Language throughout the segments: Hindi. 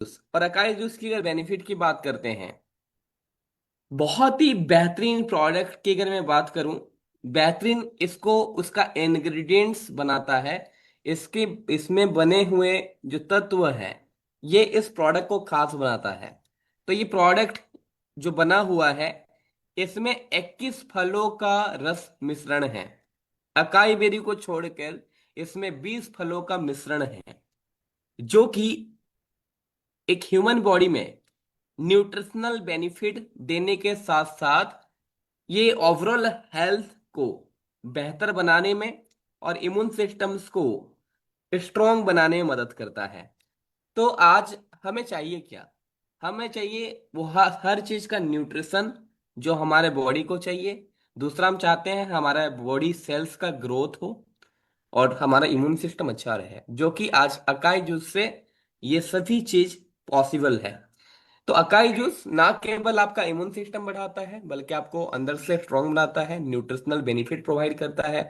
और अकाई जूस की अगर बेनिफिट की बात करते हैं, बहुत ही बेहतरीन प्रोडक्ट की अगर मैं बात करूं, बेहतरीन इसको उसका इंग्रेडिएंट्स बनाता है। इसके इसमें बने हुए जो तत्व है, ये इस प्रोडक्ट को खास बनाता है। तो ये प्रोडक्ट जो बना हुआ है, इसमें 21 फलों का रस मिश्रण है। अकाई बेरी को छोड़कर इसमें 20 फलों का मिश्रण है, जो कि एक ह्यूमन बॉडी में न्यूट्रिशनल बेनिफिट देने के साथ साथ ये ओवरऑल हेल्थ को बेहतर बनाने में और इम्यून सिस्टम्स को स्ट्रॉन्ग बनाने में मदद करता है। तो आज हमें चाहिए क्या? हमें चाहिए वो हर चीज का न्यूट्रिशन जो हमारे बॉडी को चाहिए। दूसरा, हम चाहते हैं हमारा बॉडी सेल्स का ग्रोथ हो और हमारा इम्यून सिस्टम अच्छा रहे, जो कि आज अकाई जूस से ये सभी चीज पॉसिबल है। तो अकाई जूस ना केवल आपका इम्यून सिस्टम बढ़ाता है, बल्कि आपको अंदर से स्ट्रांग बनाता है, न्यूट्रिशनल बेनिफिट प्रोवाइड करता है,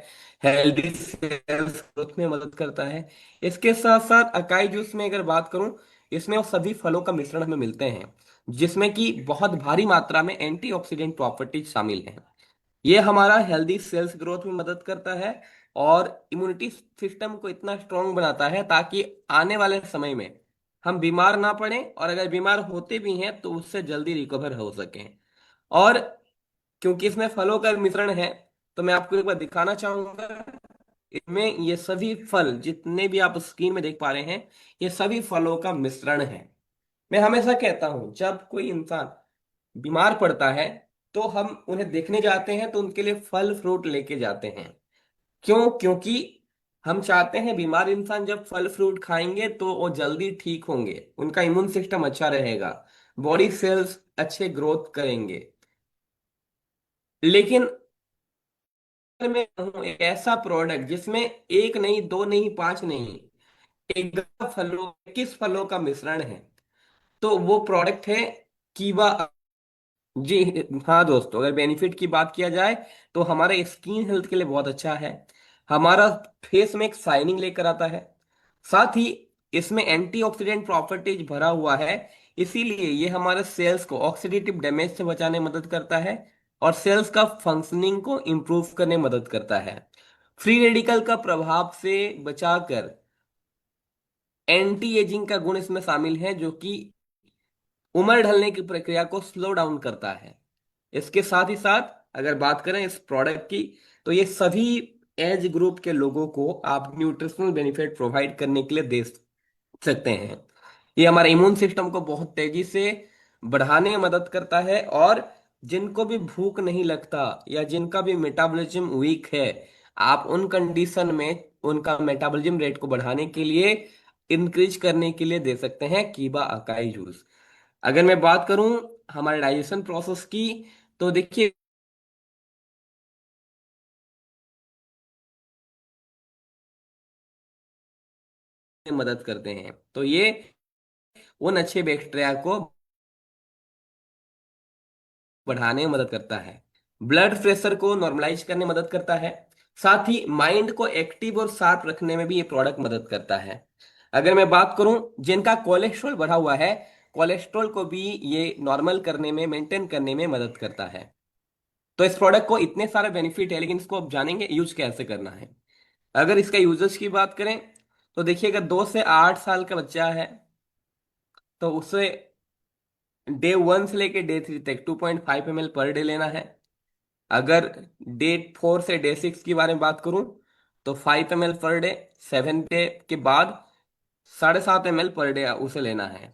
हेल्दी सेल्स ग्रोथ में मदद करता है। इसके साथ साथ अकाई जूस में अगर बात करूं, इसमें वो सभी फलों का मिश्रण हमें मिलते हैं, जिसमें कि बहुत भारी मात्रा में एंटीऑक्सीडेंट प्रॉपर्टीज शामिल हैं। ये हमारा हेल्दी सेल्स ग्रोथ में मदद करता है और इम्यूनिटी सिस्टम को इतना स्ट्रांग बनाता है ताकि आने वाले समय में हम बीमार ना पड़े, और अगर बीमार होते भी हैं तो उससे जल्दी रिकवर हो सकें। और क्योंकि इसमें फलों का मिश्रण है, तो मैं आपको एक बार दिखाना चाहूंगा। इसमें ये सभी फल जितने भी आप स्क्रीन में देख पा रहे हैं, ये सभी फलों का मिश्रण है। मैं हमेशा कहता हूं, जब कोई इंसान बीमार पड़ता है तो हम उन्हें देखने जाते हैं तो उनके लिए फल फ्रूट लेके जाते हैं। क्यों? क्योंकि हम चाहते हैं बीमार इंसान जब फल फ्रूट खाएंगे तो वो जल्दी ठीक होंगे, उनका इम्यून सिस्टम अच्छा रहेगा, बॉडी सेल्स अच्छे ग्रोथ करेंगे। लेकिन अगर मैं कहूं एक ऐसा प्रोडक्ट जिसमें एक नहीं, दो नहीं, पांच नहीं, एक फलों, किस फलों का मिश्रण है, तो वो प्रोडक्ट है कीवा। जी हाँ दोस्तों, अगर बेनिफिट की बात किया जाए तो हमारे स्किन हेल्थ के लिए बहुत अच्छा है। हमारा फेस में एक शाइनिंग लेकर आता है। साथ ही इसमें एंटीऑक्सीडेंट प्रॉपर्टीज भरा हुआ है, इसीलिए ये हमारे सेल्स को ऑक्सीडेटिव डैमेज से बचाने में मदद करता है और सेल्स का फंक्शनिंग को इंप्रूव करने में मदद करता है। फ्री रेडिकल का प्रभाव से बचाकर एंटी एजिंग का गुण इसमें शामिल है, जो कि उम्र ढलने की प्रक्रिया को स्लो डाउन करता है। इसके साथ ही साथ अगर बात करें इस प्रोडक्ट की, तो ये सभी एज ग्रुप के लोगों को आप न्यूट्रिशनल बेनिफिट प्रोवाइड करने के लिए दे सकते हैं। ये हमारे इम्यून सिस्टम को बहुत तेजी से बढ़ाने में मदद करता है, और जिनको भी भूख नहीं लगता या जिनका भी मेटाबॉलिज्म वीक है, आप उन कंडीशन में उनका मेटाबॉलिज्म रेट को बढ़ाने के लिए, इंक्रीज करने के लिए दे सकते हैं कीबा अकाई जूस। अगर मैं बात करूं हमारे डाइजेशन प्रोसेस की, तो देखिए मदद करते हैं। तो ये उन अच्छे बैक्टीरिया को बढ़ाने में मदद करता है, ब्लड प्रेशर को नॉर्मलाइज करने में मदद करता है, साथ ही माइंड को एक्टिव और शार्प रखने में भी ये प्रोडक्ट मदद करता है। अगर मैं बात करूं जिनका कोलेस्ट्रॉल बढ़ा हुआ है, कोलेस्ट्रॉल को भी ये नॉर्मल करने में, मेंटेन करने में मदद करता है। तो इस प्रोडक्ट को इतने सारे बेनिफिट है, लेकिन इसको अब जानेंगे यूज कैसे करना है। अगर इसका यूजेस की बात करें, तो देखिए अगर 2 से 8 साल का बच्चा है तो उसे डे 1 से लेके डे 3 तक 2.5 ml पर डे लेना है। अगर डे 4 से डे 6 के बारे में बात करूं, तो 5 ml पर डे। 7 डे के बाद 7.5 ml पर डे उसे लेना है।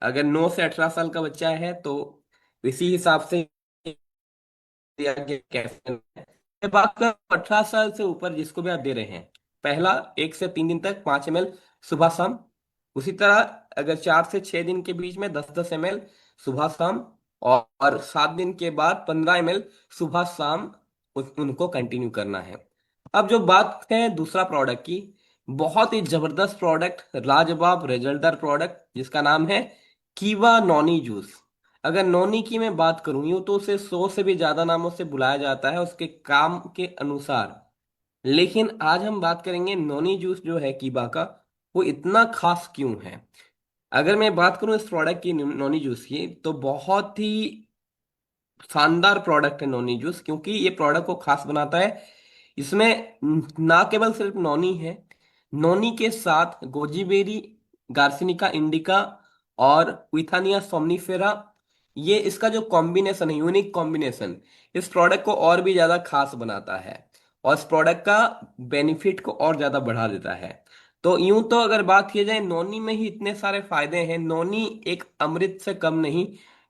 अगर 9 से 18 साल का बच्चा है तो इसी हिसाब से दिया गया कैफीन है। मैं बात कर 18 साल से ऊपर जिसको भी आप दे रहे हैं, पहला 1 से 3 दिन तक 5 ml सुबह शाम। उसी तरह अगर 4 से 6 दिन के बीच में 10-10 ml सुबह शाम, और 7 दिन के बाद 15 ml सुबह शाम उनको कंटिन्यू करना है। अब जो बात है दूसरा प्रोडक्ट की, बहुत ही जबरदस्त प्रोडक्ट, लाजवाब रिजल्टदार प्रोडक्ट, जिसका नाम है कीवा नॉनी जूस। अगर नोनी की मैं बात करूं, यूं तो उसे 100 से भी ज्यादा नामों से बुलाया जाता है उसके काम के अनुसार, लेकिन आज हम बात करेंगे नोनी जूस जो है कीबा का, वो इतना खास क्यों है। अगर मैं बात करूं इस प्रोडक्ट की, नोनी जूस की, तो बहुत ही शानदार प्रोडक्ट है नोनी जूस, क्योंकि ये प्रोडक्ट को खास बनाता है इसमें ना केवल सिर्फ नोनी है, नोनी के साथ गोजीबेरी, गार्सिनिका इंडिका और विथानिया सोमनिफेरा, ये इसका जो कॉम्बिनेशन है, यूनिक कॉम्बिनेशन, इस प्रोडक्ट को और भी ज्यादा खास बनाता है और इस प्रोडक्ट का बेनिफिट को और ज्यादा बढ़ा देता है। तो यूं तो अगर बात की जाए, नोनी में ही इतने सारे फायदे हैं, नोनी एक अमृत से कम नहीं,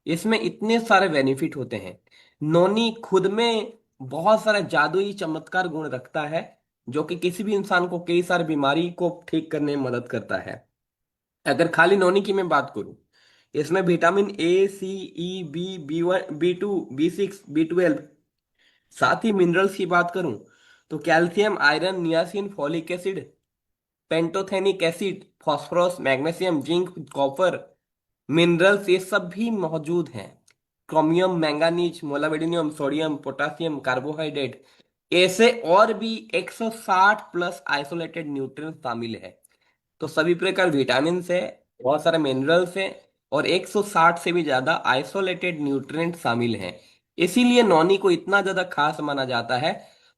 इसमें इतने सारे बेनिफिट होते हैं। नोनी खुद में बहुत सारा जादुई चमत्कार गुण रखता है, जो कि किसी भी इंसान को कई सारी बीमारी को ठीक करने में मदद करता है। अगर खाली नोनी की मैं बात करूं, इसमें vitamin A, C, E, B, B1, B2, B6, B12, साथ ही मिनरल्स की बात करूं तो calcium, iron, niacin, folic acid, pantothenic acid, phosphorus, magnesium, zinc, copper, minerals ये सब भी मौजूद हैं। Chromium, manganese, molybdenum, sodium, potassium, carbohydrate, ऐसे और भी 160 प्लस आइसोलेटेड न्यूट्रिएंट्स शामिल है। तो सभी प्रकार विटामिन है, बहुत सारे मिनरल्स हैं और 160 से भी ज्यादा आइसोलेटेड न्यूट्रिएंट शामिल हैं। इसीलिए नौनी को इतना ज्यादा खास माना जाता है।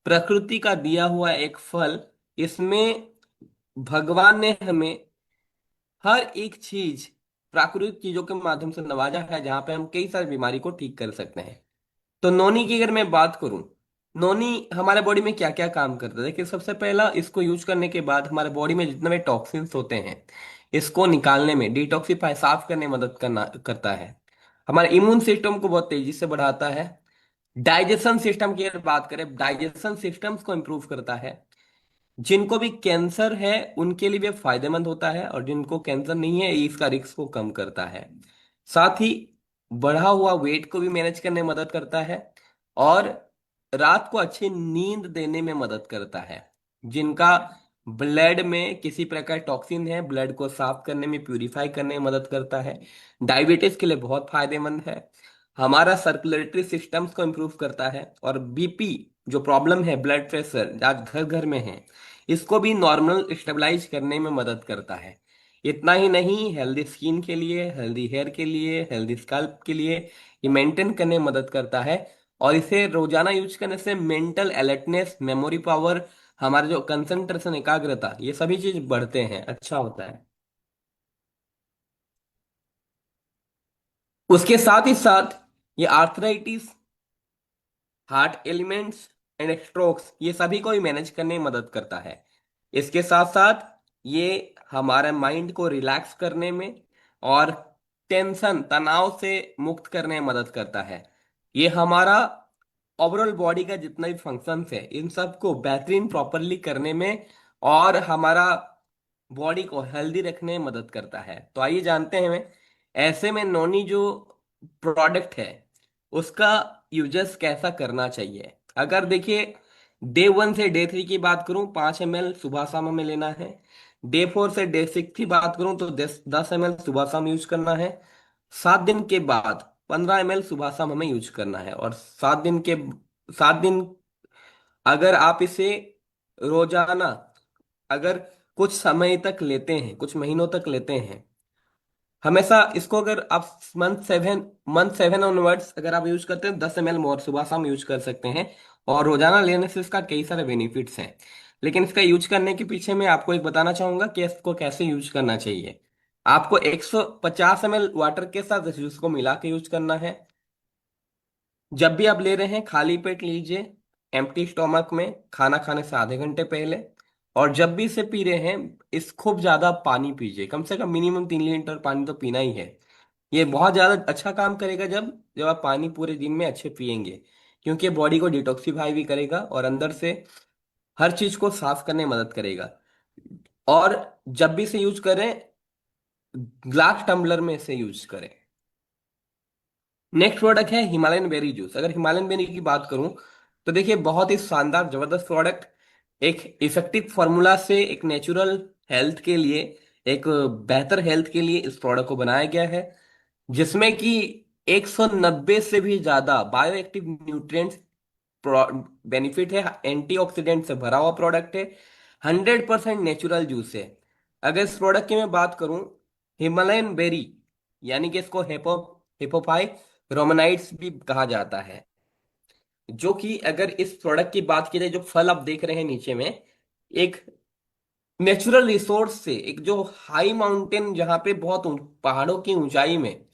प्रकृति का दिया हुआ एक फल, इसमें भगवान ने हमें हर एक चीज प्राकृतिक चीजों के माध्यम से नवाजा है, जहां पे हम कई सारी बीमारी को ठीक कर सकते हैं। तो नोनी की अगर मैं बात करूं, नोनी हमारे बॉडी में क्या क्या काम करता है, देखिए सबसे पहला, इसको यूज करने के बाद हमारे बॉडी में जितने भी टॉक्सिन्स होते हैं, इसको निकालने में, डिटॉक्सिफाई, साफ करने में मदद करना करता है। हमारे इम्यून सिस्टम को बहुत तेजी से बढ़ाता है। डाइजेशन सिस्टम की अगर बात करें, डाइजेशन सिस्टम्स को इंप्रूव करता है। जिनको भी कैंसर है उनके लिए भी फायदेमंद होता है, और जिनको कैंसर नहीं है इसका रिस्क को कम करता है। साथ ही बढ़ा हुआ वेट को भी मैनेज करने में मदद करता है, और रात को अच्छी नींद देने में मदद करता है। जिनका ब्लड में किसी प्रकार टॉक्सिन है, ब्लड को साफ करने में, प्यूरिफाई करने में मदद करता है। डायबिटीज के लिए बहुत फायदेमंद है। हमारा सर्कुलेटरी सिस्टम्स को इम्प्रूव करता है, और बीपी जो प्रॉब्लम है, ब्लड प्रेशर आज घर घर में है, इसको भी नॉर्मल स्टेबलाइज करने में मदद करता है। इतना ही नहीं, हेल्दी स्किन के लिए, हेल्दी हेयर के लिए, हेल्दी स्कल्प के लिए ये मेंटेन करने में मदद करता है। और इसे रोजाना यूज करने से मेंटल अलर्टनेस, मेमोरी पावर, हमारा जो कंसंट्रेशन, एकाग्रता, ये सभी चीज बढ़ते हैं, अच्छा होता है। उसके साथ ही साथ ये arthritis, heart elements and strokes, ये सभी को ही मैनेज करने में मदद करता है। इसके साथ साथ ये हमारे माइंड को रिलैक्स करने में और टेंशन, तनाव से मुक्त करने में मदद करता है। ये हमारा ओवरऑल बॉडी का जितना भी फंक्शंस है, इन सब को बेहतरीन प्रॉपरली करने में और हमारा बॉडी को हेल्दी रखने में मदद करता है। तो आइए जानते हैं, ऐसे में नोनी जो प्रोडक्ट है उसका यूजर्स कैसा करना चाहिए। अगर देखिए, डे 1 से डे 3 की बात करूं, 5 ml सुबह शाम हमें लेना है। डे 4 से डे 6 की बात करूं तो 10 10 ml सुबह शाम यूज करना है। 7 दिन के बाद 15 ml सुबह शाम हमें यूज करना है। और 7 दिन, अगर आप इसे रोजाना, अगर कुछ समय तक लेते हैं, कुछ महीनों तक लेते हैं, हमेशा इसको, अगर आप मंथ 7 ऑनवर्ड्स अगर आप यूज करते हैं, 10 ml मोर सुबह शाम यूज कर सकते हैं। और रोजाना लेने से इसका कई सारे बेनिफिट्स हैं। लेकिन इसका यूज करने के पीछे मैं आपको एक बताना चाहूंगा कि इसको कैसे यूज करना चाहिए। आपको 150 ml वाटर के साथ इस जूस को मिला के यूज करना है। जब भी आप ले रहे हैं, खाली पेट लीजिए, एम्प्टी स्टोमक में, खाना खाने से आधे घंटे पहले। और जब भी इसे पी रहे हैं, इस खूब ज्यादा पानी पीजिए, कम से कम मिनिमम 3 लीटर पानी तो पीना ही है। ये बहुत ज्यादा अच्छा काम करेगा जब जब आप पानी पूरे दिन में अच्छे पिएंगे, क्योंकि बॉडी को डिटॉक्सिफाई भी करेगा और अंदर से हर चीज को साफ करने में मदद करेगा। और जब भी इसे यूज करें, ग्लास टम्बलर में इसे यूज करें। नेक्स्ट प्रोडक्ट है हिमालयन बेरी जूस। अगर हिमालयन बेरी की बात करूं तो देखिए, बहुत ही शानदार जबरदस्त प्रोडक्ट, एक इफेक्टिव फॉर्मूला से एक नेचुरल हेल्थ के लिए, एक बेहतर हेल्थ के लिए इस प्रोडक्ट को बनाया गया है, जिसमें कि 190 से भी ज्यादा बायो एक्टिव न्यूट्रिएंट्स बेनिफिट है, एंटीऑक्सीडेंट से भरा हुआ प्रोडक्ट है, 100% नेचुरल जूस है। अगर इस प्रोडक्ट की मैं बात करूं, हिमालयन बेरी, यानी कि इसको हिपोपाई रोमनाइट्स भी कहा जाता है, जो कि अगर इस प्रोडक्ट की बात की जाए, जो फल आप देख रहे हैं नीचे में, एक नेचुरल रिसोर्स से, एक जो हाई माउंटेन, जहाँ पे बहुत पहाड़ों की ऊंचाई में,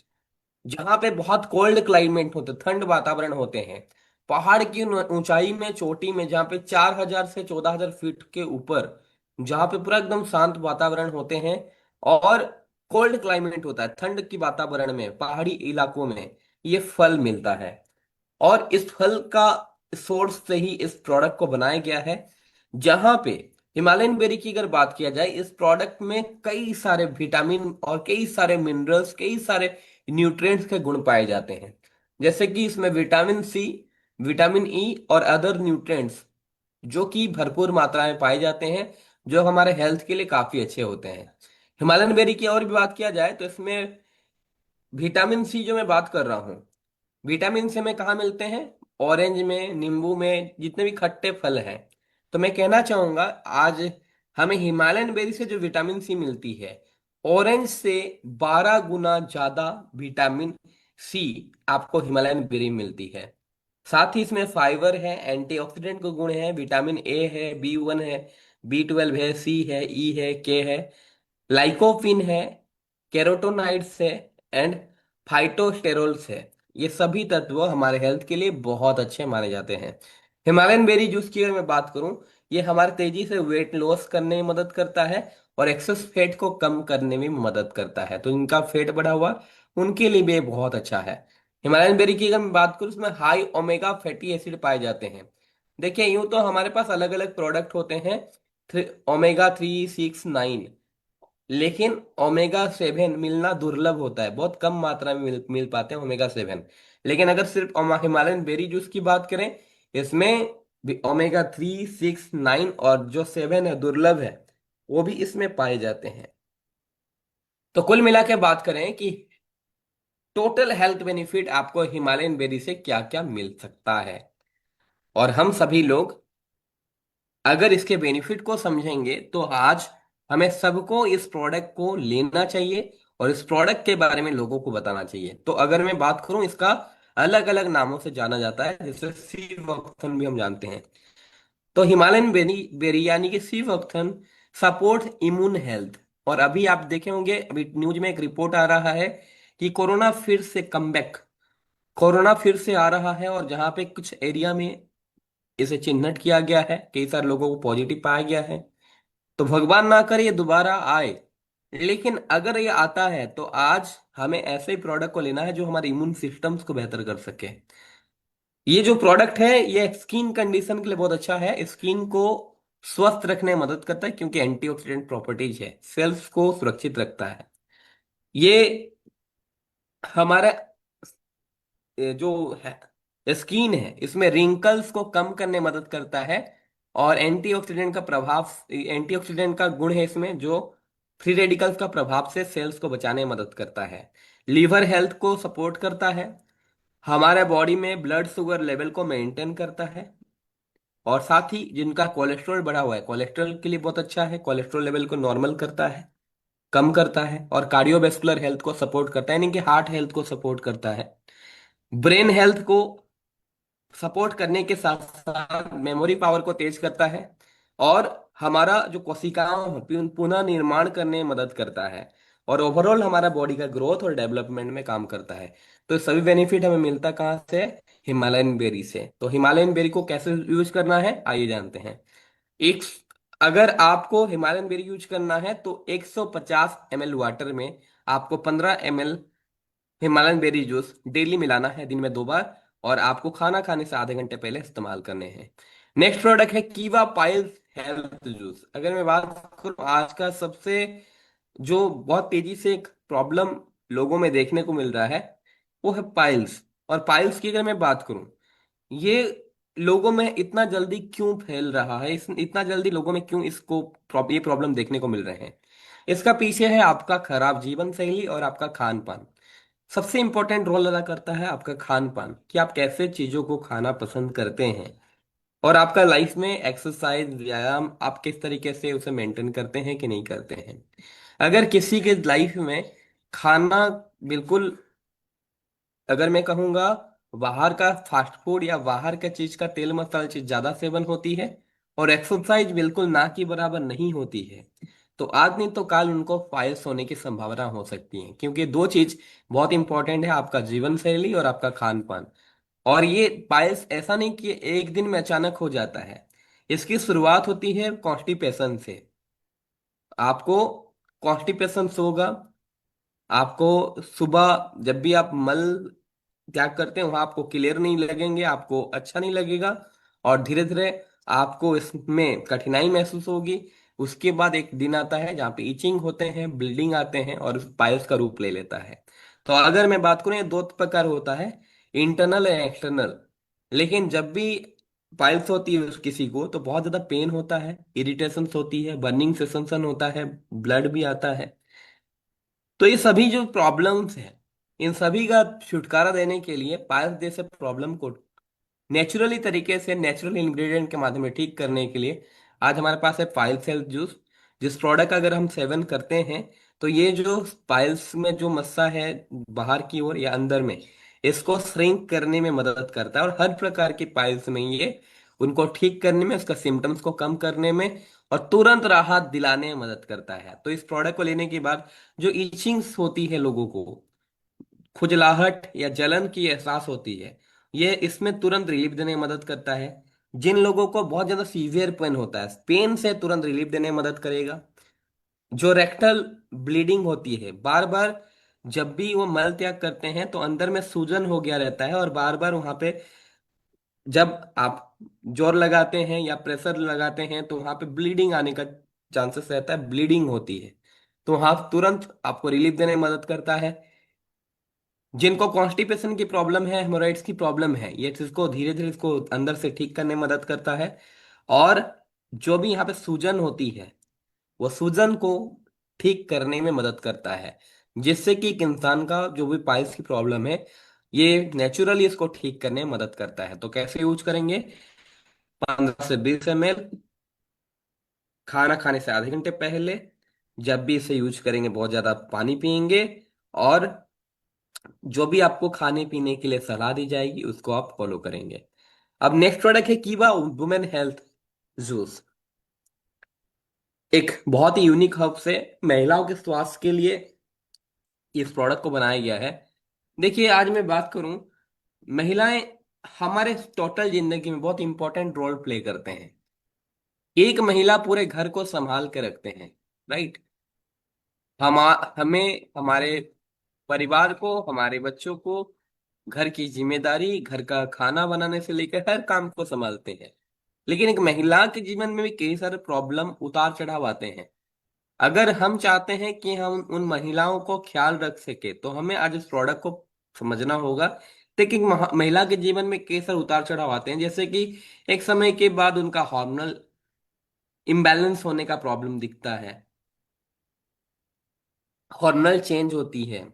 जहाँ पे बहुत कोल्ड क्लाइमेट होते, ठंड वातावरण होते हैं, पहाड़ की ऊंचाई में, चोटी में, जहाँ पे 4,000 से 14,000 फीट के ऊपर, जहाँ पे पूरा एकदम शांत वातावरण होते हैं और कोल्ड क्लाइमेट होता है, ठंड की वातावरण में, पहाड़ी इलाकों में ये फल मिलता है। और इस फल का सोर्स से ही इस प्रोडक्ट को बनाया गया है। जहां पे हिमालयन बेरी की अगर बात किया जाए, इस प्रोडक्ट में कई सारे विटामिन और कई सारे मिनरल्स, कई सारे न्यूट्रिएंट्स के गुण पाए जाते हैं। जैसे कि इसमें विटामिन सी, विटामिन ई और अदर न्यूट्रिएंट्स जो कि भरपूर मात्रा में पाए जाते हैं, जो हमारे हेल्थ के लिए काफी अच्छे होते हैं। हिमालयन बेरी की और भी बात किया जाए तो इसमें विटामिन सी जो मैं बात कर रहा हूँ, विटामिन से हमें कहाँ मिलते हैं? ऑरेंज में, नींबू में, जितने भी खट्टे फल हैं। तो मैं कहना चाहूंगा, आज हमें हिमालयन बेरी से जो विटामिन सी मिलती है, ऑरेंज से 12 गुना ज्यादा विटामिन सी आपको हिमालयन बेरी में मिलती है। साथ ही इसमें फाइबर है, एंटीऑक्सीडेंट के गुण है, विटामिन ए है, B1 है, B12 है, सी है, ई है, के है, लाइकोपिन है, कैरोटोनाइड्स है एंड फाइटोस्टेरोल्स है। ये सभी तत्व हमारे हेल्थ के लिए बहुत अच्छे माने जाते हैं। हिमालयन बेरी जूस की अगर मैं बात करूं, ये हमारे तेजी से वेट लॉस करने में मदद करता है और एक्सेस फैट को कम करने में मदद करता है। तो जिनका फेट बढ़ा हुआ, उनके लिए भी ये बहुत अच्छा है। हिमालयन बेरी की अगर मैं बात करूं, उसमें हाई ओमेगा फैटी एसिड पाए जाते हैं। देखिए, यूं तो हमारे पास अलग अलग प्रोडक्ट होते हैं, ओमेगा 3, 6, 9, लेकिन ओमेगा 7 मिलना दुर्लभ होता है, बहुत कम मात्रा में मिल पाते हैं ओमेगा 7। लेकिन अगर सिर्फ हिमालयन बेरी जूस की बात करें, इसमें ओमेगा 3, 6, 9 और जो 7 है, दुर्लभ है, वो भी इसमें पाए जाते हैं। तो कुल मिला के बात करें कि टोटल हेल्थ बेनिफिट आपको हिमालयन बेरी से क्या क्या मिल सकता है, और हम सभी लोग अगर इसके बेनिफिट को समझेंगे, तो आज हमें सबको इस प्रोडक्ट को लेना चाहिए और इस प्रोडक्ट के बारे में लोगों को बताना चाहिए। तो अगर मैं बात करूं, इसका अलग अलग नामों से जाना जाता है, जैसे सी वक्थन भी हम जानते हैं। तो हिमालयन बेरी यानी कि सी वक्थन सपोर्ट इम्यून हेल्थ। और अभी आप देखे होंगे, अभी न्यूज में एक रिपोर्ट आ रहा है कि कोरोना फिर से आ रहा है, और जहां पे कुछ एरिया में इसे चिन्हित किया गया है, कई सारे लोगों को पॉजिटिव पाया गया है। तो भगवान ना करे ये दोबारा आए, लेकिन अगर ये आता है तो आज हमें ऐसे ही प्रोडक्ट को लेना है जो हमारे इम्यून सिस्टम्स को बेहतर कर सके। ये जो प्रोडक्ट है, ये स्किन कंडीशन के लिए बहुत अच्छा है, स्किन को स्वस्थ रखने में मदद करता है, क्योंकि एंटीऑक्सीडेंट प्रॉपर्टीज है, सेल्स को सुरक्षित रखता है। ये हमारा जो है स्किन है, इसमें रिंकल्स को कम करने में मदद करता है। और एंटीऑक्सीडेंट का गुण है इसमें, जो फ्री रेडिकल्स का प्रभाव से सेल्स को बचाने में मदद करता है। लीवर हेल्थ को सपोर्ट करता है, हमारे बॉडी में ब्लड शुगर लेवल को मेंटेन करता है। और साथ ही जिनका कोलेस्ट्रॉल बढ़ा हुआ है, कोलेस्ट्रॉल के लिए बहुत अच्छा है, कोलेस्ट्रॉल लेवल को नॉर्मल करता है, कम करता है। और कार्डियोवेस्कुलर हेल्थ को सपोर्ट करता है, यानी कि हार्ट हेल्थ को सपोर्ट करता है। ब्रेन हेल्थ को सपोर्ट करने के साथ साथ मेमोरी पावर को तेज करता है, और हमारा जो कोशिकाओं पुनः निर्माण करने में मदद करता है, और ओवरऑल हमारा बॉडी का ग्रोथ और डेवलपमेंट में काम करता है। तो ये सभी बेनिफिट हमें मिलता कहाँ से? हिमालयन बेरी से। तो हिमालयन बेरी को कैसे यूज करना है, आइए जानते हैं। एक अगर आपको हिमालयन बेरी यूज करना है, तो 150 ml वाटर में आपको 15 ml Himalayan berry juice daily मिलाना है, दिन में 2 बार, और आपको खाना खाने से आधे घंटे पहले इस्तेमाल करने हैं। नेक्स्ट प्रोडक्ट है कीवा पाइल्स हेल्थ जूस। अगर मैं बात करूं, आज का सबसे जो बहुत तेजी से एक प्रॉब्लम लोगों में देखने को मिल रहा है, वो है पाइल्स। और पाइल्स की अगर मैं बात करूं, ये लोगों में इतना जल्दी क्यों फैल रहा है, इतना जल्दी लोगों में क्यों ये प्रॉब्लम देखने को मिल रहे हैं? इसका पीछे है आपका खराब जीवन शैली और आपका खान पान। सबसे इंपॉर्टेंट रोल अदा करता है आपका खान पान, कि आप कैसे चीजों को खाना पसंद करते हैं, और आपका लाइफ में एक्सरसाइज, व्यायाम आप किस तरीके से उसे मेंटेन करते हैं कि नहीं करते हैं। अगर किसी के लाइफ में खाना बिल्कुल, अगर मैं कहूँगा बाहर का फास्ट फूड या बाहर का चीज का तेल मसाला चीज ज्यादा सेवन होती है, और एक्सरसाइज बिल्कुल ना की बराबर नहीं होती है, तो आज नहीं तो कल उनको फाइल्स होने की संभावना हो सकती है। क्योंकि दो चीज बहुत इंपॉर्टेंट है, आपका जीवन शैली और आपका खान पान। और ये पाइल्स ऐसा नहीं कि एक दिन में अचानक हो जाता है, इसकी शुरुआत होती है कॉन्स्टिपेशन से। आपको कॉन्स्टिपेशन होगा, आपको सुबह जब भी आप मल त्याग करते हैं वहां आपको क्लियर नहीं लगेंगे, आपको अच्छा नहीं लगेगा, और धीरे धीरे आपको इसमें कठिनाई महसूस होगी। उसके बाद एक दिन आता है जहाँ पे इचिंग होते हैं, ब्लीडिंग आते हैं, और पाइल्स का रूप ले लेता है। तो अगर मैं बात करूँ, ये दो प्रकार होता है, इंटरनल या एक्सटर्नल। लेकिन जब भी पाइल्स होती है किसी को तो बहुत ज्यादा पेन होता है, इरिटेशन होती है, बर्निंग सेंसेशन होता है, ब्लड भी आता है। तो ये सभी जो प्रॉब्लम्स हैं, इन सभी का छुटकारा देने के लिए पाइल्स जैसे प्रॉब्लम को नेचुरली तरीके से, नेचुरल इंग्रेडिएंट के माध्यम से ठीक करने के लिए आज हमारे पास है पाइल्स हेल्थ जूस। जिस प्रोडक्ट का अगर हम सेवन करते हैं तो ये जो पाइल्स में जो मस्सा है बाहर की ओर या अंदर में, इसको श्रिंक करने में मदद करता है, और हर प्रकार की पाइल्स में ये उनको ठीक करने में, उसका सिम्टम्स को कम करने में और तुरंत राहत दिलाने में मदद करता है। तो इस प्रोडक्ट को लेने के बाद जो इचिंग्स होती है लोगों को, खुजलाहट या जलन की एहसास होती है, ये इसमें तुरंत रिलीफ देने में मदद करता है। जिन लोगों को बहुत ज्यादा सीवियर पेन होता है, पेन से तुरंत रिलीफ देने में मदद करेगा। जो रेक्टल ब्लीडिंग होती है बार बार, जब भी वो मल त्याग करते हैं तो अंदर में सूजन हो गया रहता है, और बार बार वहां पे जब आप जोर लगाते हैं या प्रेशर लगाते हैं तो वहां पे ब्लीडिंग आने का चांसेस रहता है, ब्लीडिंग होती है। तो वहां तुरंत आपको रिलीफ देने में मदद करता है। जिनको कॉन्स्टिपेशन की प्रॉब्लम है, हेमोराइड्स की प्रॉब्लम है, ये इसको धीरे धीरे इसको अंदर से ठीक करने में मदद करता है। और जो भी यहाँ पे सूजन होती है, वो सूजन को ठीक करने में मदद करता है, जिससे कि एक इंसान का जो भी पाइल्स की प्रॉब्लम है, ये नेचुरली इसको ठीक करने में मदद करता है। तो कैसे यूज करेंगे? 15 से 20 ml खाना खाने से आधे घंटे पहले। जब भी इसे यूज करेंगे बहुत ज्यादा पानी पियेंगे, और जो भी आपको खाने पीने के लिए सलाह दी जाएगी उसको आप फॉलो करेंगे। अब नेक्स्ट प्रोडक्ट है कीवा वुमेन हेल्थ जूस। एक बहुत ही यूनिक हर्ब से महिलाओं के स्वास्थ्य के लिए इस प्रोडक्ट को बनाया गया है। देखिए, आज मैं बात करूं, महिलाएं हमारे टोटल जिंदगी में बहुत इंपॉर्टेंट रोल प्ले करते हैं। एक महिला पूरे घर को संभाल के रखते हैं, राइट। हम हमें, हमारे परिवार को, हमारे बच्चों को, घर की जिम्मेदारी, घर का खाना बनाने से लेकर हर काम को संभालते हैं। लेकिन एक महिला के जीवन में भी कई सारे प्रॉब्लम, उतार चढ़ाव आते हैं। अगर हम चाहते हैं कि हम उन महिलाओं को ख्याल रख सके तो हमें आज इस प्रोडक्ट को समझना होगा। लेकिन महिला के जीवन में कई सारे उतार चढ़ाव आते हैं, जैसे कि एक समय के बाद उनका हार्मोनल इम्बैलेंस होने का प्रॉब्लम दिखता है, हार्मोनल चेंज होती है।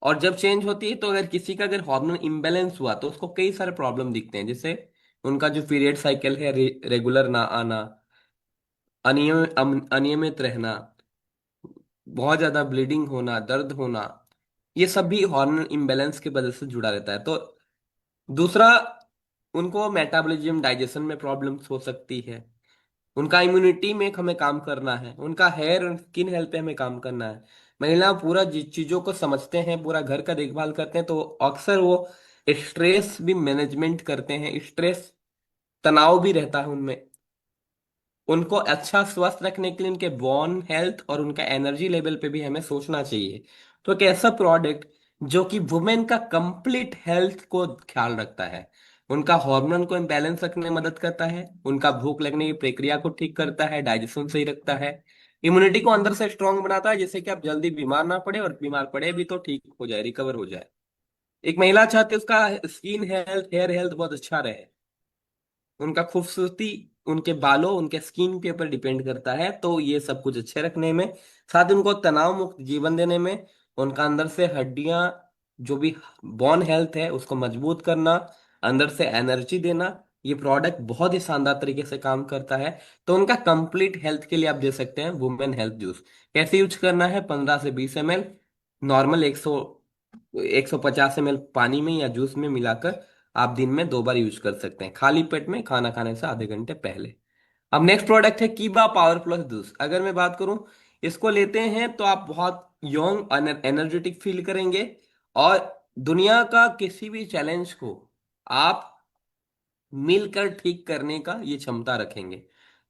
और जब चेंज होती है तो अगर किसी का अगर हार्मोन इम्बैलेंस हुआ तो उसको कई सारे प्रॉब्लम दिखते हैं, जैसे उनका जो पीरियड साइकिल है रेगुलर ना आना, अनियमित रहना, बहुत ज्यादा ब्लीडिंग होना, दर्द होना, ये सब भी हार्मोन इम्बैलेंस की वजह से जुड़ा रहता है। तो दूसरा, उनको मेटाबॉलिज्म डाइजेशन में प्रॉब्लम्स हो सकती है, उनका इम्यूनिटी में हमें काम करना है, उनका हेयर और स्किन हेल्थ पे हमें काम करना है। महिला पूरा चीजों को समझते हैं, पूरा घर का देखभाल करते हैं, तो अक्सर वो स्ट्रेस भी मैनेजमेंट करते हैं, स्ट्रेस तनाव भी रहता है उनमें। उनको अच्छा स्वस्थ रखने के लिए उनके बोन हेल्थ और उनका एनर्जी लेवल पे भी हमें सोचना चाहिए। तो एक ऐसा प्रोडक्ट जो कि वुमेन का कंप्लीट हेल्थ को ख्याल रखता है, उनका हार्मोन को बैलेंस रखने में मदद करता है, उनका भूख लगने की प्रक्रिया को ठीक करता है, डाइजेशन सही रखता है, इम्यूनिटी को अंदर से स्ट्रांग बनाता है, जिससे कि आप जल्दी बीमार ना पड़े, और बीमार पड़े भी तो ठीक हो जाए, रिकवर हो जाए। एक महिला चाहती है उसका स्किन हेल्थ, हेयर हेल्थ बहुत अच्छा रहे, उनका खूबसूरती उनके बालों, उनके स्किन के ऊपर डिपेंड करता है। तो ये सब कुछ अच्छे रखने में, साथ ही उनको तनाव मुक्त जीवन देने में, उनका अंदर से हड्डियां, जो भी बोन हेल्थ है उसको मजबूत करना, अंदर से एनर्जी देना, ये प्रोडक्ट बहुत ही शानदार तरीके से काम करता है। तो उनका कंप्लीट हेल्थ के लिए आप दे सकते हैं वुमेन हेल्थ जूस। कैसे यूज करना है, 15 से 20 ml नॉर्मल 150 ml पानी में या जूस में मिलाकर आप दिन में 2 बार यूज कर सकते हैं, खाली पेट में खाना खाने से आधे घंटे पहले। अब नेक्स्ट प्रोडक्ट है कीबा पावर प्लस जूस। अगर मैं बात करूं, इसको लेते हैं तो आप बहुत यंग एनर्जेटिक फील करेंगे, और दुनिया का किसी भी चैलेंज को आप मिलकर ठीक करने का ये क्षमता रखेंगे।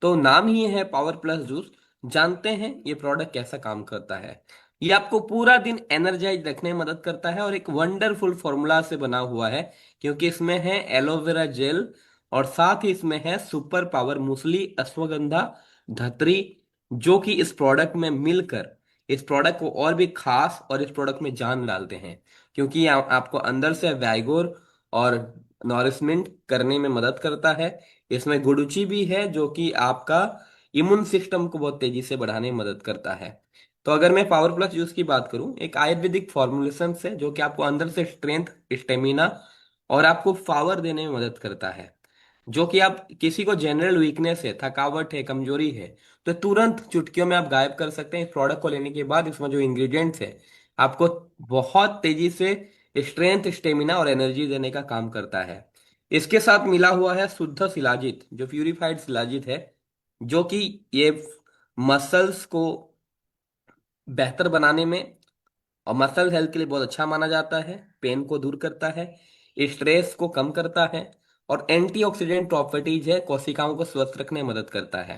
तो नाम ही है पावर प्लस जूस। जानते हैं ये प्रोडक्ट कैसा काम करता है। ये आपको पूरा दिन एनर्जाइज रखने में मदद करता है, और एक वंडरफुल फॉर्मूला से बना हुआ है, क्योंकि इसमें है एलोवेरा जेल, और साथ ही इसमें है सुपर पावर मूसली, अश्वगंधा, धतरी, जो कि इस प्रोडक्ट में मिलकर इस प्रोडक्ट को और भी खास और इस प्रोडक्ट में जान डालते हैं। क्योंकि ये आपको अंदर से वैगोर और नॉरिशमेंट करने में मदद करता है। इसमें गुडुचि भी है, जो कि आपका इम्यून सिस्टम को बहुत तेजी से बढ़ाने में मदद करता है। तो अगर मैं पावर प्लस जूस की बात करूं, एक आयुर्वेदिक फॉर्मुलेशन है जो कि आपको अंदर से स्ट्रेंथ, स्टेमिना और आपको पावर देने में मदद करता है। जो कि आप किसी को जनरल वीकनेस है, थकावट है, कमजोरी है, तो तुरंत चुटकियों में आप गायब कर सकते हैं इस प्रोडक्ट को लेने के बाद। इसमें जो इंग्रेडिएंट्स है आपको बहुत तेजी से स्ट्रेंथ, स्टेमिना और एनर्जी देने का काम करता है। इसके साथ मिला हुआ है शुद्ध शिलाजीत, जो प्यूरिफाइड शिलाजीत है, जो कि ये मसल्स को बेहतर बनाने में और मसल हेल्थ के लिए बहुत अच्छा माना जाता है। पेन को दूर करता है, स्ट्रेस को कम करता है, और एंटीऑक्सीडेंट प्रॉपर्टीज है, कोशिकाओं को स्वस्थ रखने में मदद करता है।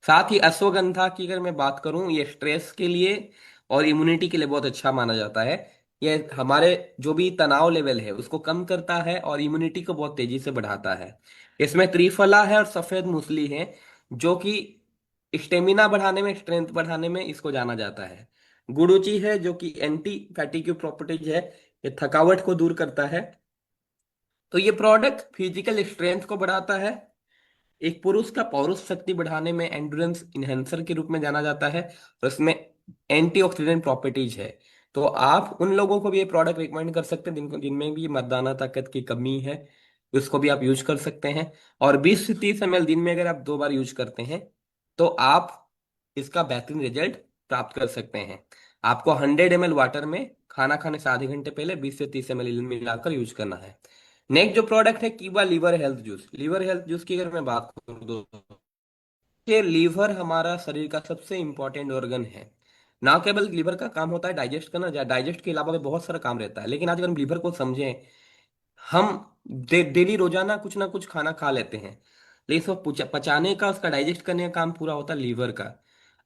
साथ ही अश्वगंधा की अगर मैं बात करूं, ये स्ट्रेस के लिए और इम्यूनिटी के लिए बहुत अच्छा माना जाता है। ये हमारे जो भी तनाव लेवल है उसको कम करता है और इम्यूनिटी को बहुत तेजी से बढ़ाता है। इसमें त्रिफला है और सफेद मूसली है, जो कि स्टेमिना बढ़ाने में, स्ट्रेंथ बढ़ाने में इसको जाना जाता है। गुडुचि है जो कि एंटी फैटिग प्रॉपर्टीज है, ये थकावट को दूर करता है। तो ये प्रोडक्ट फिजिकल स्ट्रेंथ को बढ़ाता है, एक पुरुष का पौरुष शक्ति बढ़ाने में एंड्योरेंस इनहेंसर के रूप में जाना जाता है, और इसमें एंटीऑक्सीडेंट प्रॉपर्टीज है। तो आप उन लोगों को भी ये प्रोडक्ट रिकमेंड कर सकते हैं जिनमें भी मतदाना ताकत की कमी है, उसको भी आप यूज कर सकते हैं। और 20 से 30 ml दिन में अगर आप 2 बार यूज करते हैं तो आप इसका बेहतरीन रिजल्ट प्राप्त कर सकते हैं। आपको 100 ml वाटर में खाना खाने से आधे घंटे पहले 20 से 30 ml मिलाकर यूज करना है। नेक्स्ट जो प्रोडक्ट है कीबा liver health juice. Liver health juice की अगर मैं बात करूँ दोस्तों, ये लीवर हमारा शरीर का सबसे इंपॉर्टेंट ऑर्गन है। ना केवल लीवर का काम होता है डाइजेस्ट करना, डाइजेस्ट के अलावा भी बहुत सारा काम रहता है, लेकिन आज अगर हम लीवर को समझें, हम डेली रोजाना कुछ ना कुछ खाना खा लेते हैं, लेकिन इसको पचाने का, उसका डाइजेस्ट करने का काम पूरा होता है लीवर का।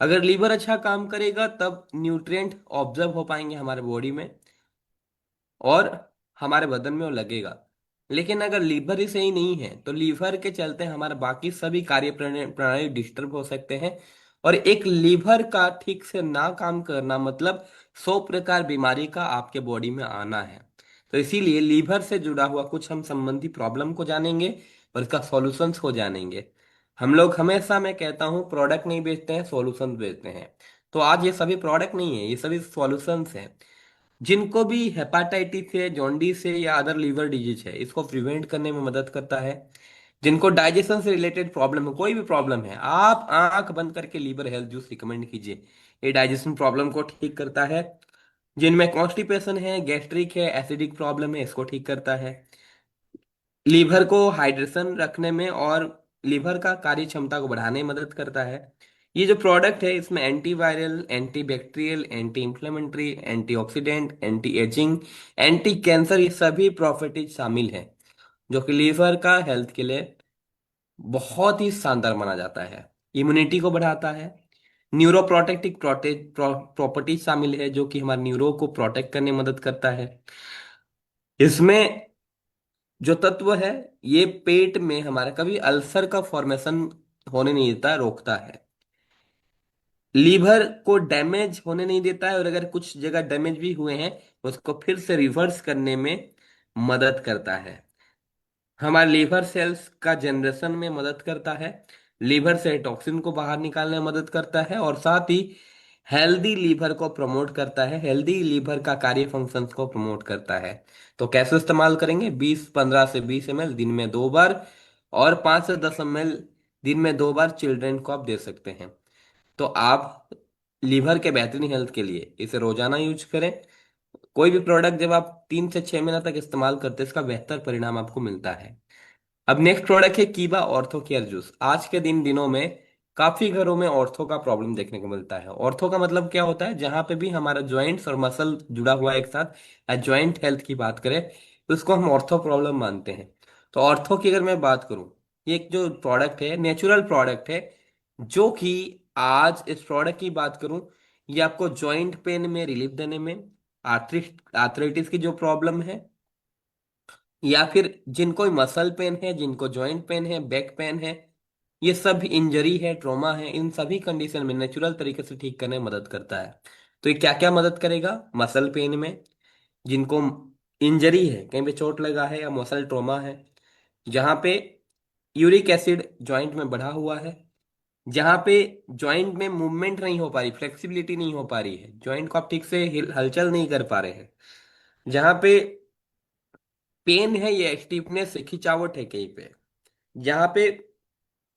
अगर लीवर अच्छा काम करेगा तब न्यूट्रिएंट ऑब्जर्व हो पाएंगे हमारे बॉडी में, और हमारे बदन में वो लगेगा। लेकिन अगर लीवर ही सही नहीं है तो लीवर के चलते हमारे बाकी सभी कार्य प्रणाली डिस्टर्ब हो सकते हैं। और एक लीवर का ठीक से ना काम करना मतलब 100 प्रकार बीमारी का आपके बॉडी में आना है। तो इसीलिए लीवर से जुड़ा हुआ कुछ हम संबंधी प्रॉब्लम को जानेंगे और इसका सॉल्यूशंस को जानेंगे। हम लोग हमेशा, मैं कहता हूँ, प्रोडक्ट नहीं बेचते हैं, सॉल्यूशंस बेचते हैं। तो आज ये सभी प्रोडक्ट नहीं है, ये सभी सॉल्यूशंस हैं। जिनको भी हेपाटाइटिस है, जॉन्डिस है या अदर लीवर डिजीज है, इसको प्रिवेंट करने में मदद करता है। जिनको डाइजेशन से रिलेटेड प्रॉब्लम है, कोई भी प्रॉब्लम है, आप आंख बंद करके लीवर हेल्थ जूस रिकमेंड कीजिए। ये डाइजेशन प्रॉब्लम को ठीक करता है। जिनमें कॉन्स्टिपेशन है, गैस्ट्रिक है, एसिडिक प्रॉब्लम है, इसको ठीक करता है। लीवर को हाइड्रेशन रखने में और लीवर का कार्य क्षमता को बढ़ाने में मदद करता है। ये जो प्रोडक्ट है इसमें antiviral, anti bacterial, anti inflammatory, antioxidant, anti ageing, anti cancer, ये सभी प्रॉपर्टीज शामिल है, जो कि लीवर का हेल्थ के लिए बहुत ही शानदार माना जाता है। इम्यूनिटी को बढ़ाता है। न्यूरो प्रोटेक्टिव प्रॉपर्टीज शामिल है, जो कि हमारे न्यूरो को प्रोटेक्ट करने में मदद करता है। इसमें जो तत्व है, ये पेट में हमारे कभी अल्सर का फॉर्मेशन होने नहीं देता, रोकता है। लीवर को डैमेज होने नहीं देता है, और अगर कुछ जगह डैमेज भी हुए हैं उसको फिर से रिवर्स करने में मदद करता है। हमारे लीवर सेल्स का जनरेशन में मदद करता है। लीवर से टॉक्सिन को बाहर निकालने में मदद करता है, और साथ ही हेल्दी लीवर को प्रमोट करता है, हेल्दी लीवर का कार्य फंक्शंस को प्रमोट करता है। तो कैसे इस्तेमाल करेंगे, 15 से 20 ml दिन में 2 बार, और 5 से 10 ml दिन में 2 बार चिल्ड्रन को आप दे सकते हैं। तो आप लीवर के बेहतरीन हेल्थ के लिए इसे रोजाना यूज करें। कोई भी प्रोडक्ट जब आप 3 से 6 महीना तक इस्तेमाल करते हैं इसका बेहतर परिणाम आपको मिलता है। अब नेक्स्ट प्रोडक्ट है कीबा ऑर्थो केयर जूस। आज के दिनों में काफी घरों में ऑर्थो का प्रॉब्लम देखने को मिलता है। ऑर्थो का मतलब क्या होता है, जहां पे भी हमारा जॉइंट्स और मसल जुड़ा हुआ है एक साथ, जॉइंट हेल्थ की बात करें तो उसको हम ऑर्थो प्रॉब्लम मानते हैं। तो ऑर्थो की अगर मैं बात करूं, ये एक जो प्रोडक्ट है नेचुरल प्रोडक्ट है, जो कि आज इस प्रोडक्ट की बात करूं, ये आपको जॉइंट पेन में रिलीफ देने में, आर्थराइटिस की जो प्रॉब्लम है, या फिर जिनको मसल पेन है, जिनको जॉइंट पेन है, बैक पेन है, ये सब इंजरी है, ट्रॉमा है, इन सभी कंडीशन में नेचुरल तरीके से ठीक करने में मदद करता है। तो ये क्या क्या मदद करेगा? मसल पेन में, जिनको इंजरी है, कहीं पे चोट लगा है या मसल ट्रॉमा है, जहाँ पे यूरिक एसिड जॉइंट में बढ़ा हुआ है, जहाँ पे जॉइंट में मूवमेंट नहीं हो पा रही, फ्लेक्सिबिलिटी नहीं हो पा रही है, जॉइंट को आप ठीक से हलचल नहीं कर पा रहे हैं, जहाँ पे पेन है या स्टीफनेस है, खिंचावट है कहीं पे, जहाँ पे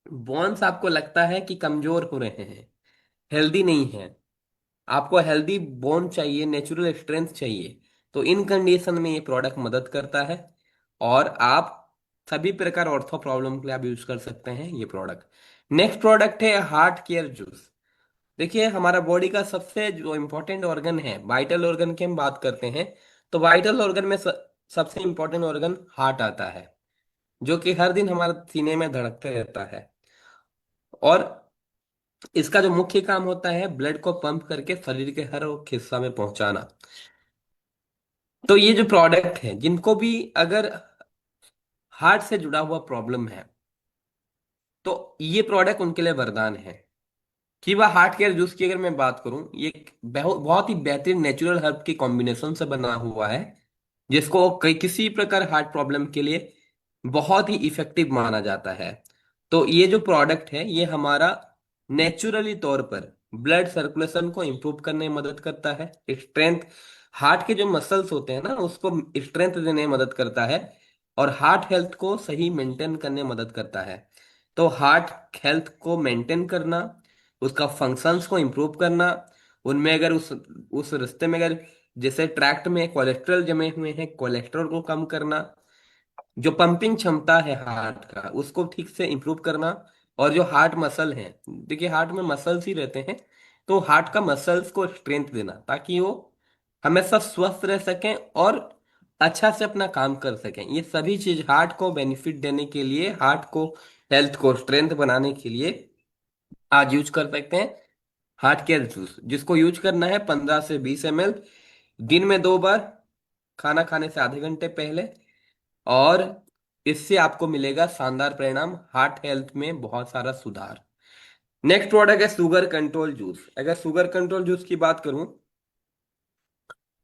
बोन्स आपको लगता है कि कमजोर हो रहे हैं, हेल्दी नहीं है, आपको हेल्दी बोन चाहिए, नेचुरल स्ट्रेंथ चाहिए, तो इन कंडीशन में ये प्रोडक्ट मदद करता है। और आप सभी प्रकार ऑर्थो प्रॉब्लम के लिए आप यूज कर सकते हैं ये प्रोडक्ट। नेक्स्ट प्रोडक्ट है हार्ट केयर जूस। देखिए, हमारा बॉडी का सबसे जो इम्पोर्टेंट ऑर्गन है, वाइटल ऑर्गन की हम बात करते हैं, तो वाइटल ऑर्गन में सबसे इम्पोर्टेंट ऑर्गन हार्ट आता है, जो कि हर दिन हमारे सीने में धड़कते रहता है। और इसका जो मुख्य काम होता है ब्लड को पंप करके शरीर के हर एक हिस्सा में पहुंचाना। तो ये जो प्रोडक्ट है, जिनको भी अगर हार्ट से जुड़ा हुआ प्रॉब्लम है, तो ये प्रोडक्ट उनके लिए वरदान है। कि वह हार्ट केयर जूस की अगर मैं बात करूं, ये एक बहुत बहुत ही बेहतरीन नेचुरल हर्ब की कॉम्बिनेशन से बना हुआ है, जिसको कई किसी प्रकार हार्ट प्रॉब्लम के लिए बहुत ही इफेक्टिव माना जाता है। तो ये जो प्रोडक्ट है ये हमारा नेचुरली तौर पर ब्लड सर्कुलेशन को इंप्रूव करने में मदद करता है, स्ट्रेंथ, हार्ट के जो मसल्स होते हैं ना उसको स्ट्रेंथ देने में मदद करता है, और हार्ट हेल्थ को सही मेंटेन करने में मदद करता है। तो हार्ट हेल्थ को मेंटेन करना, उसका फंक्शंस को इम्प्रूव करना, उनमें अगर उस रास्ते में अगर जैसे ट्रैक्ट में कोलेस्ट्रॉल जमे हुए हैं, कोलेस्ट्रॉल को कम करना, जो पंपिंग क्षमता है हार्ट का उसको ठीक से इम्प्रूव करना, और जो हार्ट मसल है, देखिए हार्ट में मसल्स ही रहते हैं, तो हार्ट का मसल्स को स्ट्रेंथ देना ताकि वो हमेशा स्वस्थ रह सकें और अच्छा से अपना काम कर सकें। ये सभी चीज हार्ट को बेनिफिट देने के लिए, हार्ट को हेल्थ को स्ट्रेंथ बनाने के लिए आज यूज कर सकते हैं हार्ट केयर जूस, जिसको यूज करना है 15 से 20 ml दिन में 2 बार, खाना खाने से आधे घंटे पहले। और इससे आपको मिलेगा शानदार परिणाम, हार्ट हेल्थ में बहुत सारा सुधार। नेक्स्ट प्रोडक्ट है शुगर कंट्रोल जूस। अगर शुगर कंट्रोल जूस की बात करूं,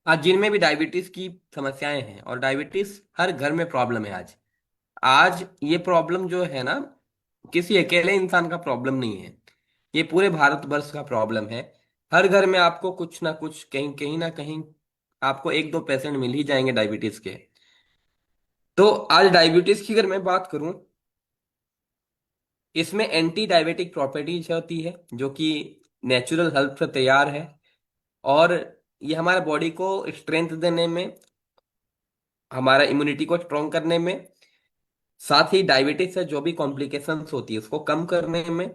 आज जिनमें भी डायबिटीज की समस्याएं हैं, और डायबिटीज हर घर में प्रॉब्लम है आज, आज ये प्रॉब्लम जो है ना किसी अकेले इंसान का प्रॉब्लम नहीं है, ये पूरे भारतवर्ष का प्रॉब्लम है। हर घर में आपको कुछ ना कुछ, कहीं कहीं ना कहीं आपको एक दो पेशेंट मिल ही जाएंगे डायबिटीज के। तो आज डायबिटीज की अगर मैं बात करूं, इसमें एंटी डायबिटिक प्रॉपर्टीज होती है, जो कि नेचुरल हेल्प से तैयार है, और ये हमारे बॉडी को स्ट्रेंथ देने में, हमारा इम्यूनिटी को स्ट्रॉन्ग करने में, साथ ही डायबिटीज से जो भी कॉम्प्लिकेशंस होती है उसको कम करने में,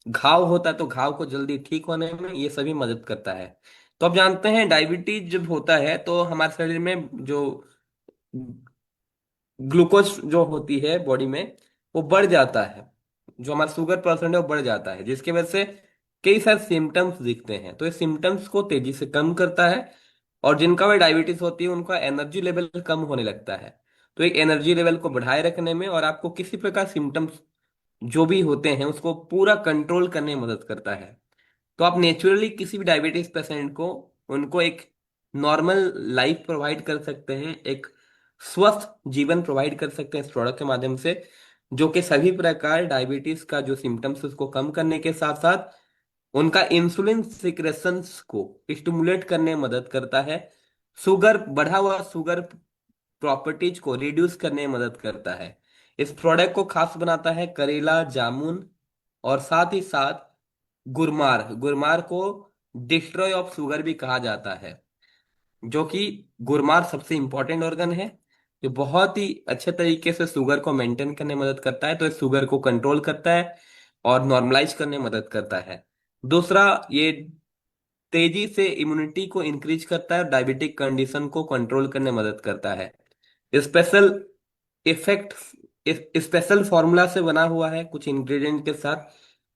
घाव होता है तो घाव को जल्दी ठीक होने में ये सभी मदद करता है। तो आप जानते हैं डायबिटीज जब होता है तो हमारे शरीर में जो ग्लूकोज जो होती है बॉडी में वो बढ़ जाता है, जो हमारा शुगर परसेंट है वो बढ़ जाता है, जिसकी वजह से कई सारे सिम्टम्स दिखते हैं। तो इस सिम्टम्स को तेजी से कम करता है, और जिनका भी डायबिटीज होती है उनका एनर्जी लेवल कम होने लगता है। तो एक एनर्जी लेवल को बढ़ाए रखने में और आपको किसी प्रकार सिम्टम्स जो भी होते हैं उसको पूरा कंट्रोल करने में मदद करता है। तो आप नेचुरली किसी भी डायबिटीज पेशेंट को, उनको एक नॉर्मल लाइफ प्रोवाइड कर सकते हैं, एक स्वस्थ जीवन प्रोवाइड कर सकते हैं इस प्रोडक्ट के माध्यम से, जो कि सभी प्रकार डायबिटीज का जो सिम्टम्स उसको कम करने के साथ साथ उनका इंसुलिन सिक्रेशंस को स्टिमुलेट करने में मदद करता है, शुगर, बढ़ा हुआ शुगर प्रॉपर्टीज को रिड्यूस करने में मदद करता है। इस प्रोडक्ट को खास बनाता है करेला जामुन, और साथ ही साथ गुरमार। गुरमार को डिस्ट्रॉय ऑफ शुगर भी कहा जाता है, जो कि गुरमार सबसे इंपॉर्टेंट ऑर्गन है, जो बहुत ही अच्छे तरीके से शुगर को मेंटेन करने में मदद करता है, तो इस शुगर को कंट्रोल करता है और नॉर्मलाइज करने में मदद करता है। दूसरा, ये तेजी से इम्यूनिटी को इंक्रीज करता है, डायबिटिक कंडीशन को कंट्रोल करने में मदद करता है। स्पेशल इफेक्ट, स्पेशल फॉर्मूला से बना हुआ है कुछ इंग्रेडिएंट के साथ।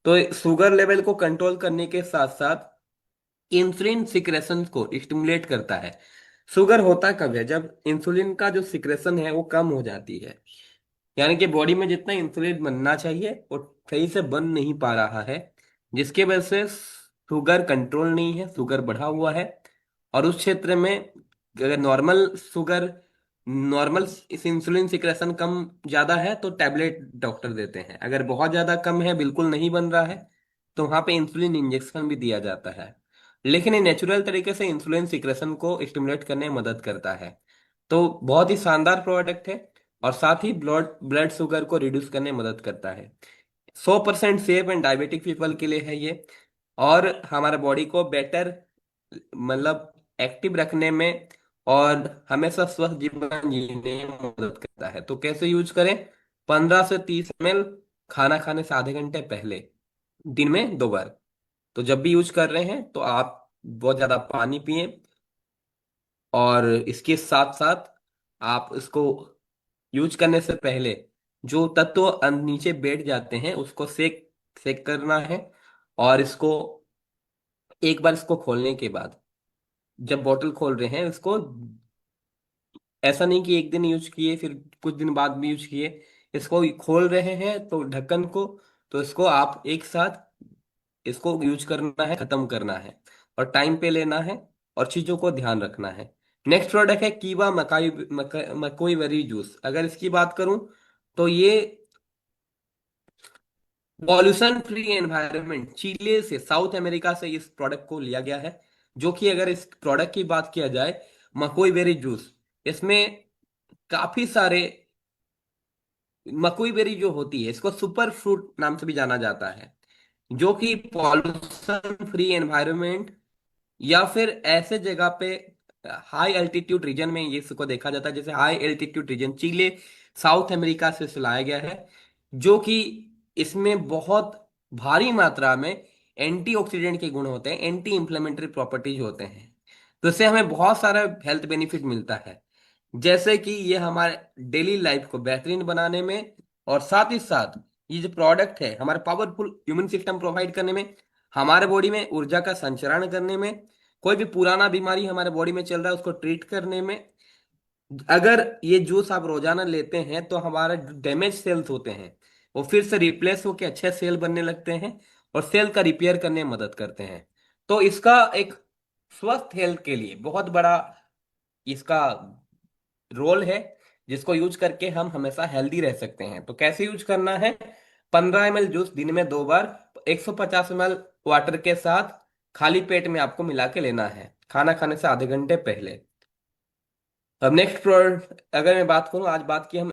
तो शुगर लेवल को कंट्रोल करने के साथ साथ इंसुलिन सिक्रेशन को स्टिमुलेट करता है। शुगर होता कब है? जब इंसुलिन का जो सिक्रेशन है वो कम हो जाती है, यानी कि बॉडी में जितना इंसुलिन बनना चाहिए वो सही से बन नहीं पा रहा है, जिसके वजह से शुगर कंट्रोल नहीं है, शुगर बढ़ा हुआ है। और उस क्षेत्र में अगर नॉर्मल शुगर, नॉर्मल इस इंसुलिन सिक्रेशन कम ज्यादा है तो टैबलेट डॉक्टर देते हैं। अगर बहुत ज्यादा कम है, बिल्कुल नहीं बन रहा है, तो वहां पे इंसुलिन इंजेक्शन भी दिया जाता है। लेकिन ये नेचुरल तरीके से इंसुलिन सिक्रेशन को स्टिमुलेट करने में मदद करता है। तो बहुत ही शानदार प्रोडक्ट है, और साथ ही ब्लड ब्लड शुगर को रिड्यूस करने में मदद करता है। 100% सेफ एंड डायबिटिक पीपल के लिए है ये। और हमारे बॉडी को बेटर, मतलब एक्टिव रखने में और हमेशा स्वस्थ जीवन जीने में मदद करता है। तो कैसे यूज करें? 15 से 30 ml खाना खाने से आधे घंटे पहले, दिन में 2 बार। तो जब भी यूज कर रहे हैं तो आप बहुत ज्यादा पानी पिए, और इसके साथ साथ आप इसको यूज करने से पहले जो तत्व नीचे बैठ जाते हैं उसको सेक सेक करना है। और इसको एक बार इसको खोलने के बाद, जब बोतल खोल रहे हैं इसको, ऐसा नहीं कि एक दिन यूज किए फिर कुछ दिन बाद भी यूज किए, इसको खोल रहे हैं तो ढक्कन को, तो इसको आप एक साथ इसको यूज करना है, खत्म करना है, और टाइम पे लेना है, और चीजों को ध्यान रखना है। नेक्स्ट प्रोडक्ट है कीवा मकोई बेरी जूस। अगर इसकी बात करूं तो ये पॉल्यूशन फ्री एनवायरनमेंट, चिले से, साउथ अमेरिका से इस प्रोडक्ट को लिया गया है। जो कि अगर इस प्रोडक्ट की बात किया जाए, मकोई बेरी जूस, इसमें काफी सारे, मकोई बेरी जो होती है इसको सुपर फ्रूट नाम से भी जाना जाता है, जो कि पॉल्यूशन फ्री एनवायरनमेंट या फिर ऐसे जगह पे, हाई एल्टीट्यूड रीजन में ये इसको देखा जाता है, जैसे हाई एल्टीट्यूड रीजन चिले, साउथ अमेरिका से इसे लाया गया है। जो कि इसमें बहुत भारी मात्रा में एंटीऑक्सीडेंट के गुण होते हैं, एंटी इंफ्लेमेटरी प्रॉपर्टीज होते हैं। तो इससे हमें बहुत सारा हेल्थ बेनिफिट मिलता है, जैसे कि ये हमारे डेली लाइफ को बेहतरीन बनाने में, और साथ ही साथ ये जो प्रोडक्ट है हमारे पावरफुल ह्यूमन सिस्टम प्रोवाइड करने में, हमारे बॉडी में ऊर्जा का संचरण करने में, कोई भी पुराना बीमारी हमारे बॉडी में चल रहा है उसको ट्रीट करने में। अगर ये जूस आप रोजाना लेते हैं तो हमारे डैमेज सेल्स होते हैं वो फिर से रिप्लेस होकर अच्छे सेल बनने लगते हैं, और सेल का रिपेयर करने में मदद करते हैं। तो इसका एक स्वस्थ हेल्थ के लिए बहुत बड़ा इसका रोल है, जिसको यूज करके हम हमेशा हेल्दी रह सकते हैं। तो कैसे यूज करना है? 15 ml जूस दिन में 2 बार, 150 ml वाटर के साथ खाली पेट में आपको मिला के लेना है, खाना खाने से आधे घंटे पहले। अब नेक्स्ट प्रोडक्ट अगर मैं बात करूं, आज बात की हम